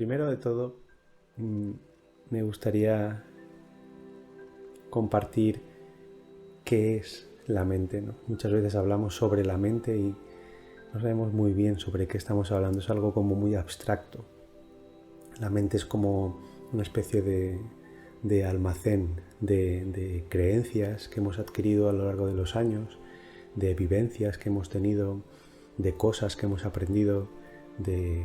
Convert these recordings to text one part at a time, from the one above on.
Primero de todo, mm, me gustaría compartir qué es la mente, ¿no? Muchas veces hablamos sobre la mente y no sabemos muy bien sobre qué estamos hablando. Es algo como muy abstracto. La mente es como una especie de almacén de creencias que hemos adquirido a lo largo de los años, de vivencias que hemos tenido, de cosas que hemos aprendido, de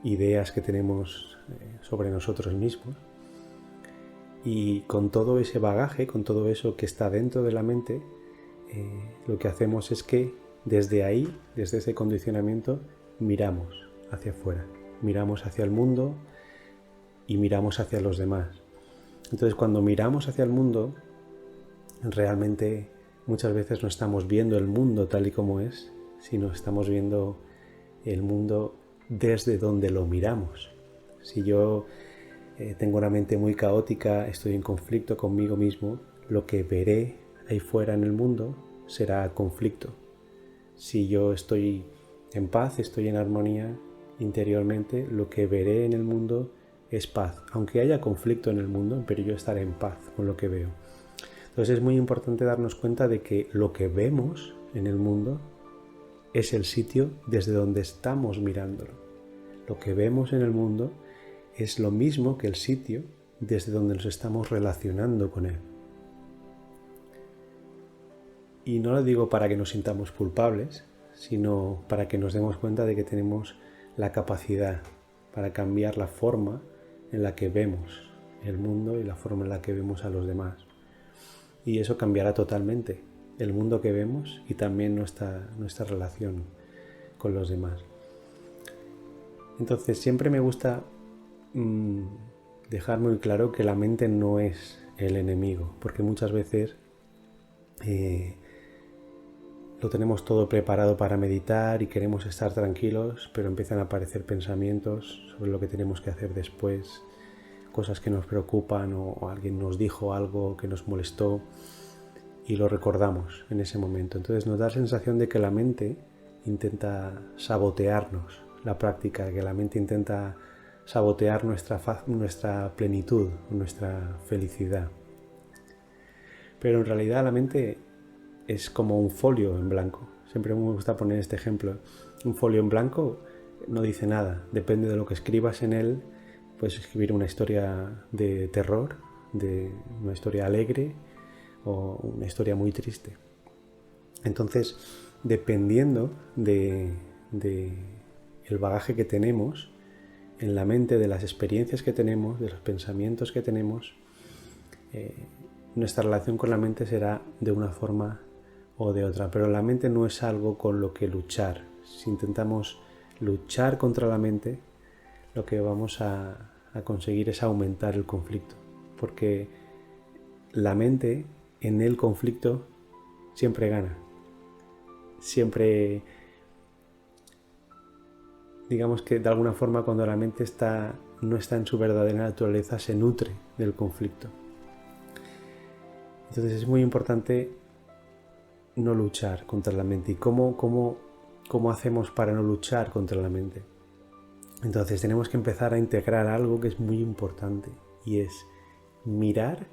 ideas que tenemos sobre nosotros mismos. Y con todo ese bagaje, con todo eso que está dentro de la mente, lo que hacemos es que desde ahí, desde ese condicionamiento, miramos hacia afuera, miramos hacia el mundo y miramos hacia los demás. Entonces, cuando miramos hacia el mundo, realmente muchas veces no estamos viendo el mundo tal y como es, sino estamos viendo el mundo desde donde lo miramos. Si yo tengo una mente muy caótica, estoy en conflicto conmigo mismo, lo que veré ahí fuera en el mundo será conflicto. Si yo estoy en paz, estoy en armonía interiormente, lo que veré en el mundo es paz. Aunque haya conflicto en el mundo, pero yo estaré en paz con lo que veo. Entonces es muy importante darnos cuenta de que lo que vemos en el mundo es el sitio desde donde estamos mirándolo. Lo que vemos en el mundo es lo mismo que el sitio desde donde nos estamos relacionando con él. Y no lo digo para que nos sintamos culpables, sino para que nos demos cuenta de que tenemos la capacidad para cambiar la forma en la que vemos el mundo y la forma en la que vemos a los demás. Y eso cambiará totalmente el mundo que vemos y también nuestra relación con los demás. Entonces siempre me gusta dejar muy claro que la mente no es el enemigo, porque muchas veces lo tenemos todo preparado para meditar y queremos estar tranquilos, pero empiezan a aparecer pensamientos sobre lo que tenemos que hacer después, cosas que nos preocupan o alguien nos dijo algo que nos molestó y lo recordamos en ese momento. Entonces nos da la sensación de que la mente intenta sabotearnos la práctica, que la mente intenta sabotear nuestra plenitud, nuestra felicidad. Pero en realidad la mente es como un folio en blanco. Siempre me gusta poner este ejemplo. Un folio en blanco no dice nada. Depende de lo que escribas en él. Puedes escribir una historia de terror, de una historia alegre o una historia muy triste. Entonces, dependiendo de el bagaje que tenemos en la mente, de las experiencias que tenemos, de los pensamientos que tenemos, nuestra relación con la mente será de una forma o de otra. Pero la mente no es algo con lo que luchar. Si intentamos luchar contra la mente, lo que vamos a conseguir es aumentar el conflicto. Porque la mente en el conflicto siempre gana. Siempre, digamos que de alguna forma cuando la mente no está en su verdadera naturaleza, se nutre del conflicto. Entonces es muy importante no luchar contra la mente. ¿Y cómo hacemos para no luchar contra la mente? Entonces tenemos que empezar a integrar algo que es muy importante y es mirar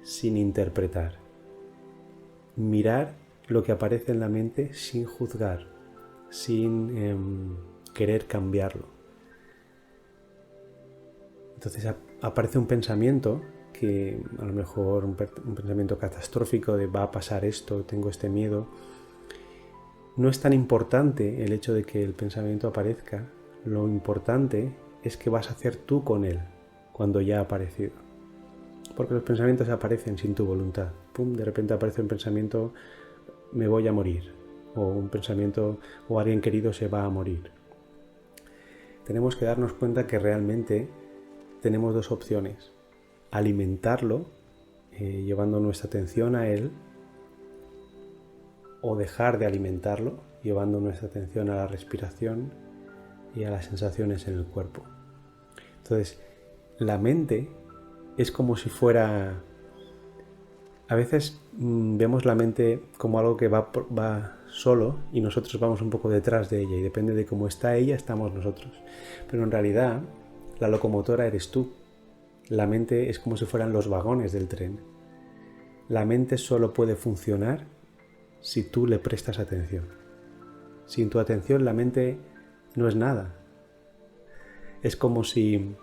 sin interpretar. Mirar lo que aparece en la mente sin juzgar, sin querer cambiarlo. Entonces aparece un pensamiento que a lo mejor un pensamiento catastrófico de va a pasar esto, tengo este miedo. No es tan importante el hecho de que el pensamiento aparezca, lo importante es qué vas a hacer tú con él cuando ya ha aparecido. Porque los pensamientos aparecen sin tu voluntad. Pum, de repente aparece un pensamiento, me voy a morir, o un pensamiento, o alguien querido se va a morir. Tenemos que darnos cuenta que realmente tenemos dos opciones: alimentarlo, llevando nuestra atención a él, o dejar de alimentarlo, llevando nuestra atención a la respiración y a las sensaciones en el cuerpo. Entonces, la mente es como si fuera... A veces vemos la mente como algo que va solo y nosotros vamos un poco detrás de ella y depende de cómo está ella estamos nosotros. Pero en realidad la locomotora eres tú. La mente es como si fueran los vagones del tren. La mente solo puede funcionar si tú le prestas atención. Sin tu atención la mente no es nada. Es como si,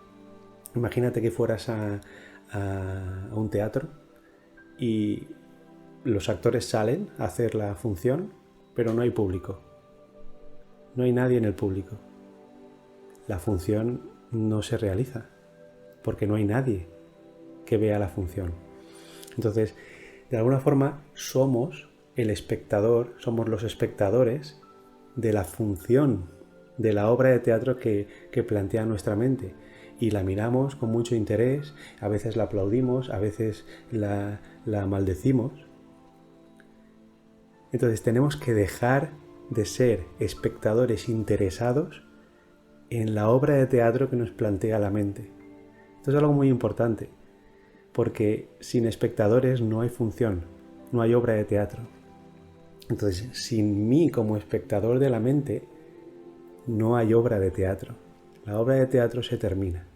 imagínate que fueras a un teatro y los actores salen a hacer la función, pero no hay público. No hay nadie en el público. La función no se realiza porque no hay nadie que vea la función. Entonces, de alguna forma somos el espectador, somos los espectadores de la función, de la obra de teatro que plantea nuestra mente. Y la miramos con mucho interés, a veces la aplaudimos, a veces la maldecimos. Entonces tenemos que dejar de ser espectadores interesados en la obra de teatro que nos plantea la mente. Esto es algo muy importante, porque sin espectadores no hay función, no hay obra de teatro. Entonces, sin mí como espectador de la mente, no hay obra de teatro. La obra de teatro se termina.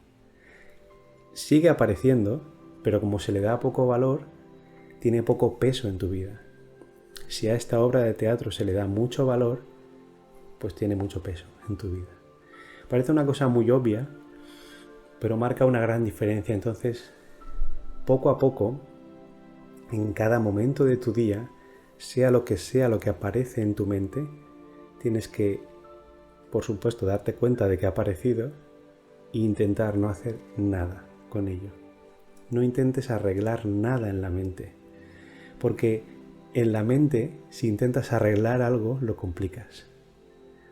Sigue apareciendo, pero como se le da poco valor, tiene poco peso en tu vida. Si a esta obra de teatro se le da mucho valor, pues tiene mucho peso en tu vida. Parece una cosa muy obvia, pero marca una gran diferencia. Entonces, poco a poco, en cada momento de tu día, sea lo que aparece en tu mente, tienes que, por supuesto, darte cuenta de que ha aparecido e intentar no hacer nada con ello. No intentes arreglar nada en la mente, porque en la mente, si intentas arreglar algo, lo complicas.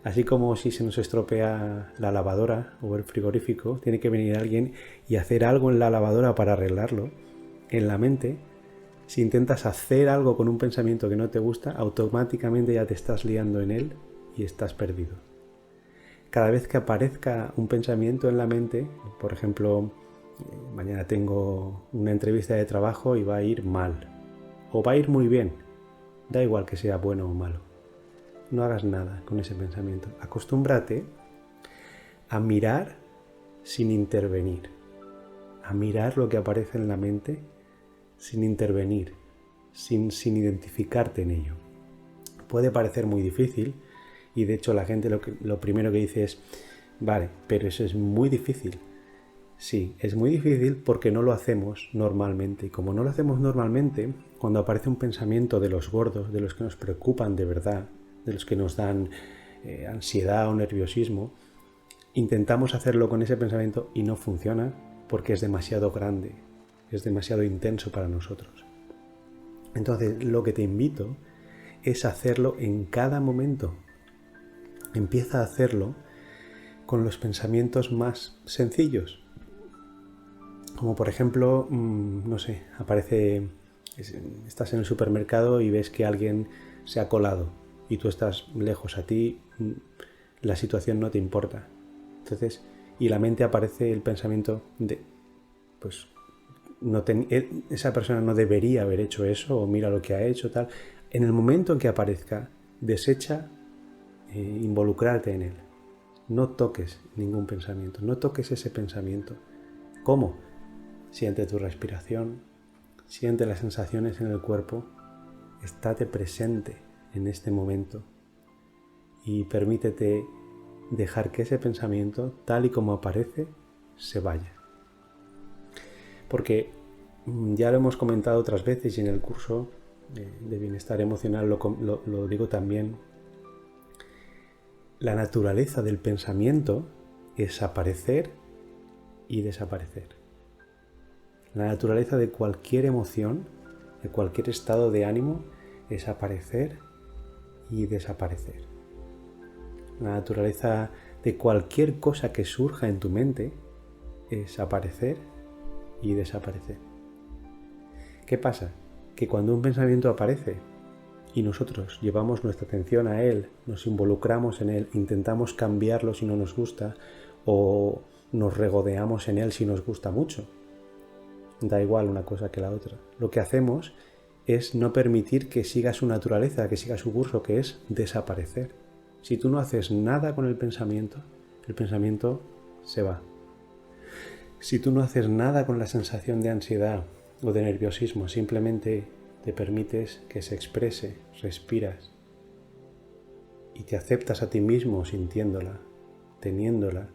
Así como si se nos estropea la lavadora o el frigorífico, tiene que venir alguien y hacer algo en la lavadora para arreglarlo. En la mente, si intentas hacer algo con un pensamiento que no te gusta, automáticamente ya te estás liando en él y estás perdido. Cada vez que aparezca un pensamiento en la mente, por ejemplo, mañana tengo una entrevista de trabajo y va a ir mal, o va a ir muy bien, da igual que sea bueno o malo. No hagas nada con ese pensamiento. Acostúmbrate a mirar sin intervenir, a mirar lo que aparece en la mente sin intervenir, sin identificarte en ello. Puede parecer muy difícil y de hecho la gente lo primero que dice es, vale, pero eso es muy difícil. Sí, es muy difícil porque no lo hacemos normalmente. Y como no lo hacemos normalmente, cuando aparece un pensamiento de los gordos, de los que nos preocupan de verdad, de los que nos dan ansiedad o nerviosismo, intentamos hacerlo con ese pensamiento y no funciona porque es demasiado grande, es demasiado intenso para nosotros. Entonces, lo que te invito es hacerlo en cada momento. Empieza a hacerlo con los pensamientos más sencillos. Como por ejemplo, no sé, estás en el supermercado y ves que alguien se ha colado y tú estás lejos, a ti la situación no te importa. Entonces, y la mente aparece el pensamiento de, pues, esa persona no debería haber hecho eso, o mira lo que ha hecho, tal. En el momento en que aparezca, desecha involucrarte en él. No toques ningún pensamiento, no toques ese pensamiento. ¿Cómo? Siente tu respiración, siente las sensaciones en el cuerpo, estate presente en este momento y permítete dejar que ese pensamiento, tal y como aparece, se vaya. Porque ya lo hemos comentado otras veces y en el curso de bienestar emocional lo digo también, la naturaleza del pensamiento es aparecer y desaparecer. La naturaleza de cualquier emoción, de cualquier estado de ánimo, es aparecer y desaparecer. La naturaleza de cualquier cosa que surja en tu mente es aparecer y desaparecer. ¿Qué pasa? Que cuando un pensamiento aparece y nosotros llevamos nuestra atención a él, nos involucramos en él, intentamos cambiarlo si no nos gusta o nos regodeamos en él si nos gusta mucho, da igual una cosa que la otra. Lo que hacemos es no permitir que siga su naturaleza, que siga su curso, que es desaparecer. Si tú no haces nada con el pensamiento se va. Si tú no haces nada con la sensación de ansiedad o de nerviosismo, simplemente te permites que se exprese, respiras y te aceptas a ti mismo sintiéndola, teniéndola,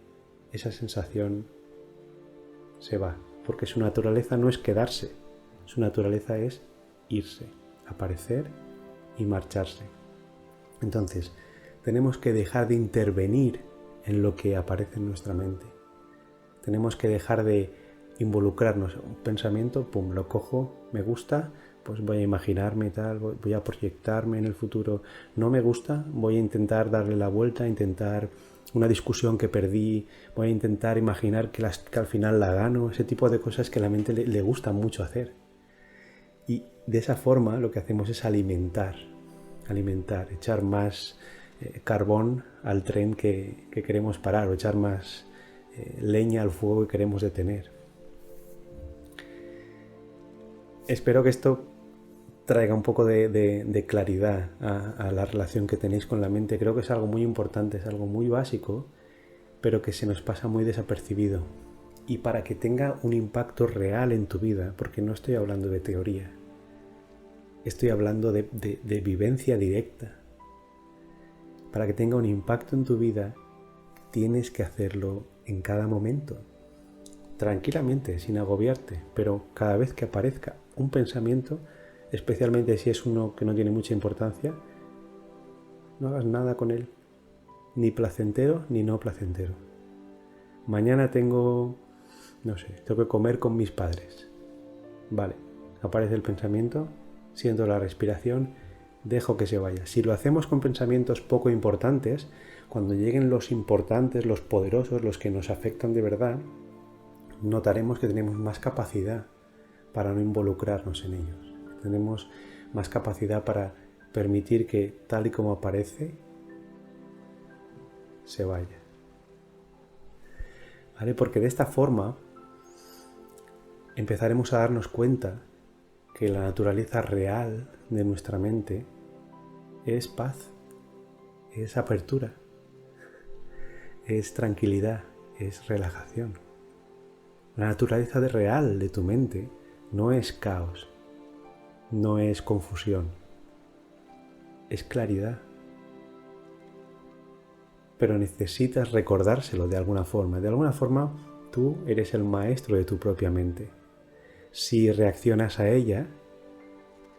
esa sensación se va. Porque su naturaleza no es quedarse, su naturaleza es irse, aparecer y marcharse. Entonces, tenemos que dejar de intervenir en lo que aparece en nuestra mente. Tenemos que dejar de involucrarnos. Un pensamiento, pum, lo cojo, me gusta, pues voy a imaginarme tal, voy a proyectarme en el futuro. No me gusta, voy a intentar darle la vuelta, intentar una discusión que perdí, voy a intentar imaginar que al final la gano, ese tipo de cosas que a la mente le gusta mucho hacer. Y de esa forma lo que hacemos es alimentar, echar más carbón al tren que queremos parar, o echar más leña al fuego que queremos detener. Espero que esto traiga un poco de claridad a la relación que tenéis con la mente. Creo que es algo muy importante, es algo muy básico, pero que se nos pasa muy desapercibido. Y para que tenga un impacto real en tu vida, porque no estoy hablando de teoría, estoy hablando de vivencia directa. Para que tenga un impacto en tu vida, tienes que hacerlo en cada momento, tranquilamente, sin agobiarte, pero cada vez que aparezca un pensamiento, especialmente si es uno que no tiene mucha importancia, no hagas nada con él, ni placentero ni no placentero. Mañana tengo que comer con mis padres. Vale, aparece el pensamiento, siento la respiración, dejo que se vaya. Si lo hacemos con pensamientos poco importantes, cuando lleguen los importantes, los poderosos, los que nos afectan de verdad, notaremos que tenemos más capacidad para no involucrarnos en ellos. Tenemos más capacidad para permitir que tal y como aparece, se vaya. ¿Vale? Porque de esta forma empezaremos a darnos cuenta que la naturaleza real de nuestra mente es paz, es apertura, es tranquilidad, es relajación. La naturaleza real de tu mente no es caos, no es confusión, es claridad. Pero necesitas recordárselo de alguna forma. De alguna forma, tú eres el maestro de tu propia mente. Si reaccionas a ella,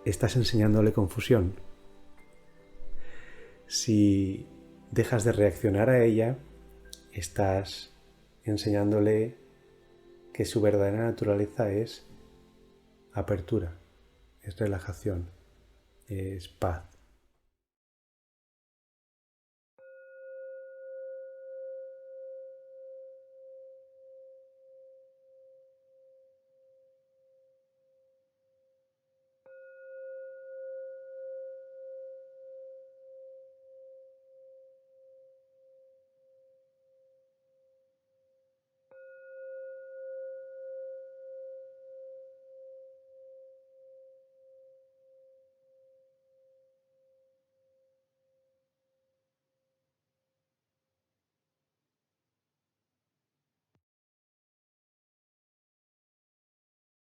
estás enseñándole confusión. Si dejas de reaccionar a ella, estás enseñándole que su verdadera naturaleza es apertura, es relajación, es paz.